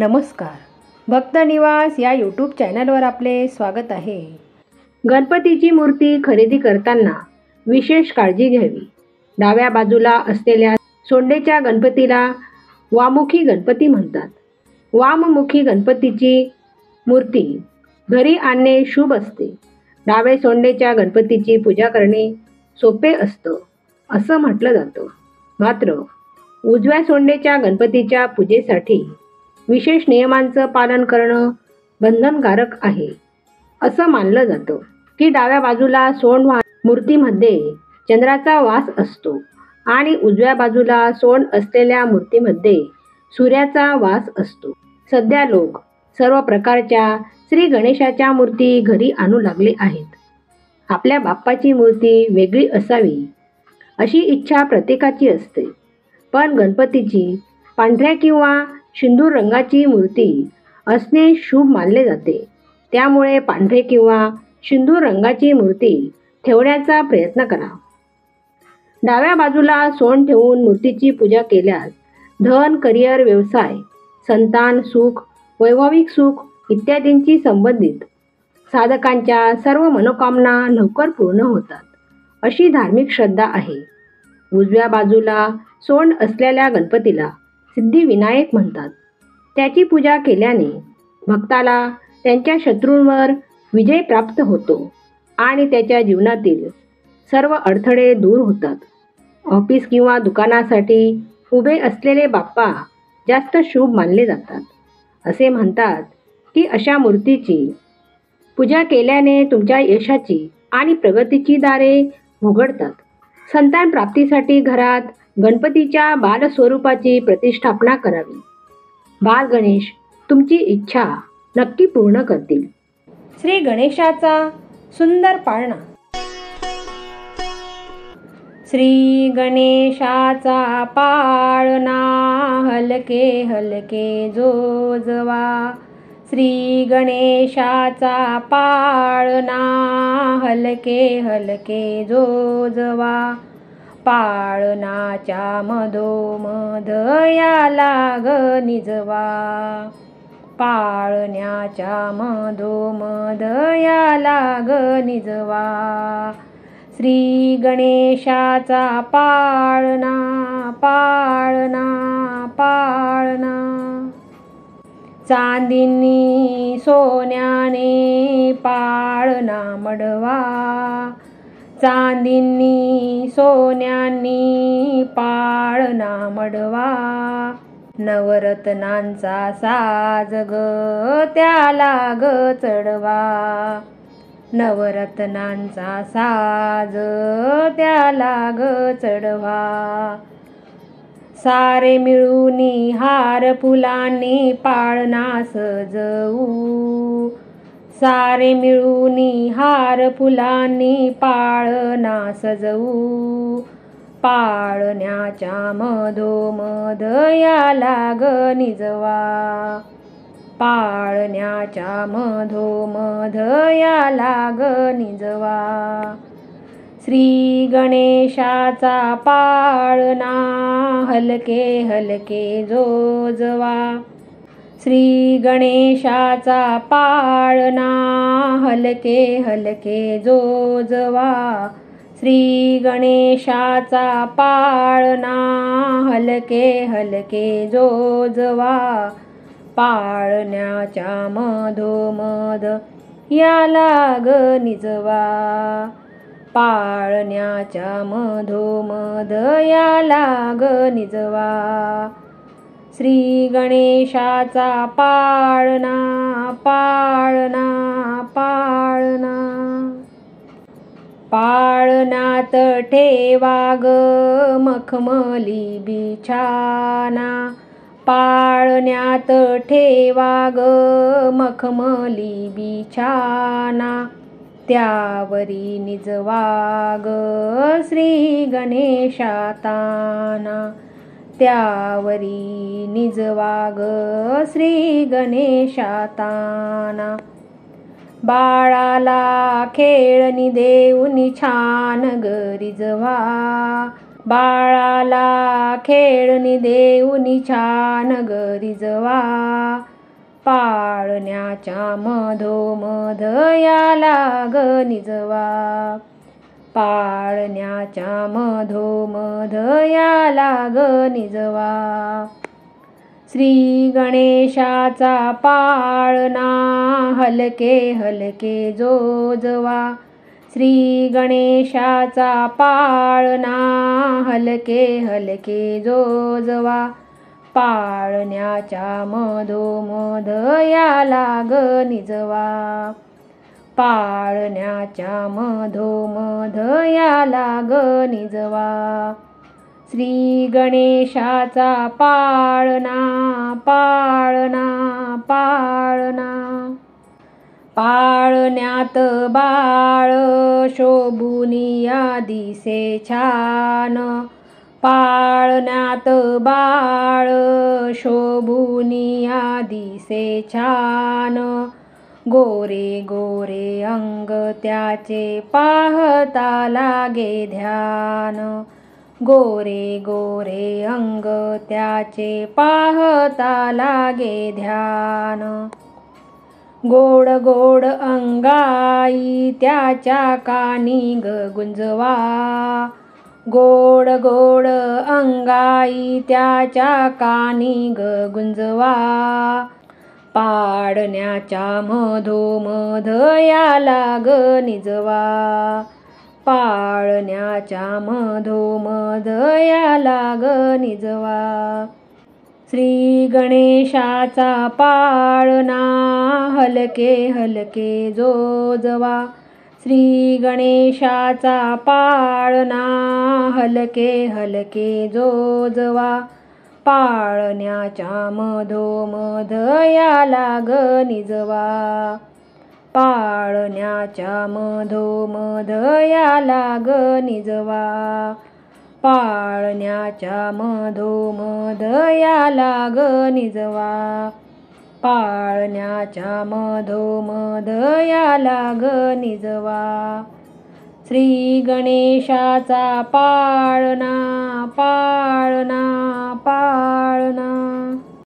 नमस्कार. भक्त निवास या यूट्यूब चॅनलवर आपले स्वागत आहे. गणपतीची मूर्ती खरेदी करताना विशेष काळजी घ्यावी. डाव्या बाजूला असलेल्या सोंडेच्या गणपतीला वामुखी गणपती म्हणतात. वाममुखी गणपतीची मूर्ती घरी आणणे शुभ असते. डावे सोंडेच्या गणपतीची पूजा करणे सोपे असतं असं म्हटलं जातं. मात्र उजव्या सोंडेच्या गणपतीच्या पूजेसाठी विशेष नियमांचं पालन करणं बंधनकारक आहे. असं मानलं जातं की डाव्या बाजूला सोंड मूर्तीमध्ये चंद्राचा वास असतो आणि उजव्या बाजूला सोंड असलेल्या मूर्तीमध्ये सूर्याचा वास असतो. सध्या लोक सर्व प्रकारच्या श्री गणेशाच्या मूर्ती घरी आणू लागले आहेत. आपल्या बाप्पाची मूर्ती वेगळी असावी अशी इच्छा प्रत्येकाची असते. पण गणपतीची पांढऱ्या किंवा सिंदूर रंगाची मूर्ती असणे शुभ मानले जाते. त्यामुळे पांढरे किंवा सिंदूर रंगाची मूर्ती ठेवण्याचा प्रयत्न करा. डाव्या बाजूला सोंड ठेवून मूर्तीची पूजा केल्यास धन, करिअर, व्यवसाय, संतान, सुख, वैवाहिक सुख इत्यादींची संबंधित साधकांच्या सर्व मनोकामना लवकर पूर्ण होतात अशी धार्मिक श्रद्धा आहे. उजव्या बाजूला सोंड असलेल्या गणपतीला सिद्धिविनायक म्हणतात. त्याची पूजा केल्याने भक्ताला त्यांच्या शत्रूंवर विजय प्राप्त होतो आणि त्याच्या जीवनातील सर्व अडथळे दूर होतात. ऑफिस किंवा दुकानासाठी उभे असलेले बाप्पा जास्त शुभ मानले जातात. असे म्हणतात की अशा मूर्तीची पूजा केल्याने तुमच्या यशाची आणि प्रगतीची दारे उघडतात. संतान प्राप्तीसाठी घरात गणपतीच्या बालस्वरूपाची प्रतिष्ठापना करावी. बाल गणेश तुमची इच्छा नक्की पूर्ण करतील. श्री गणेशाचा सुंदर पाळणा. श्री गणेशाचा पाळणा हलके हलके जोजवा. श्री गणेशाचा पाळणा हलके हलके जोजवा. पाळणाच्या मधोमध याला ग निजवा. पाळण्याच्या मधोमध याला ग निजवा. श्री गणेशाचा पाळणा पाळणा पाळणा. चांदीनी सोन्याने पाळणा मडवा. चांदीनी सोन्यांनी पाळणा मडवा. नवरत्नांचा साज ग त्याला ग चढवा. नवरत्नांचा साज त्याला ग चढवा. सारे मिळूनी हार फुलांनी पाळणा सजवू. सारे मिळूनी हार फुलांनी पाळणा सजवू. पाळण्याच्या मधोमध याला ग निजवा. पाळण्याच्या मधोमध याला ग निजवा. श्री गणेशाचा पाळणा हलके हलके जोजवा. श्री गणेशाचा पाळणा हलके हलके जोजवा. श्री गणेशाचा पाळणा हलके हलके जोजवा. पाळण्याच्या मधोमध याला ग निजवा. पाळण्याच्या मधोमध याला ग निजवा. श्री गणेशाचा पाळणा पाळणा पाळणा. पाळण्यात ठेवा ग मखमली बिछाना. पाळण्यात ठेवा ग मखमली बिछाना. त्यावरी निजवा ग श्री गणेशाताना. त्यावरी निजवा ग श्री गणेशाताना. बाळाला खेळणी देऊनी छान ग रिजवा. बाळाला खेळणी देऊनी छान गरिजवा, पाळण्याच्या मधोमध याला ग निजवा, पाळण्याच्या मधोमध याला ग निजवा. श्री गणेशाचा पाळणा हलके हलके जोजवा, श्री गणेशाचा पाळणा हलके हलके जोजवा, पाळण्याच्या मधोमध याला ग निजवा, पाळण्याच्या मधोमध याला ग निजवा. श्री गणेशाचा पाळणा पाळणा पाळणा, पाळण्यात बाळ शोभुनिया दिसे छान, पाळण्यात बाळ शोभुनिया दिसे छान, गोरे गोरे अंग त्याचे पाहता लागे ध्यान, गोरे गोरे अंग त्याचे पाहता लागे ध्यान. गोड गोड अंगाई त्याच्या कानी ग गुंजवा, गोड गोड अंगाई त्याच्या कानी ग गुंजवा, पाळण्याच्या मधोमध याला ग निजवा, पाळण्याच्या मधोमध याला ग निजवा. श्री गणेशाचा पाळणा हलके हलके जोजवा, श्री गणेशाचा पाळणा हलके हलके जोजवा, पाळण्याच्या मधोमध याला ग निजवा, पाळण्याच्या मधोमध याला ग निजवा, पाळण्याच्या मधोमध याला ग निजवा, पाळण्याच्या मधोमध याला ग निजवा. श्री गणेशाचा पाळणा पाळणा पाळणा.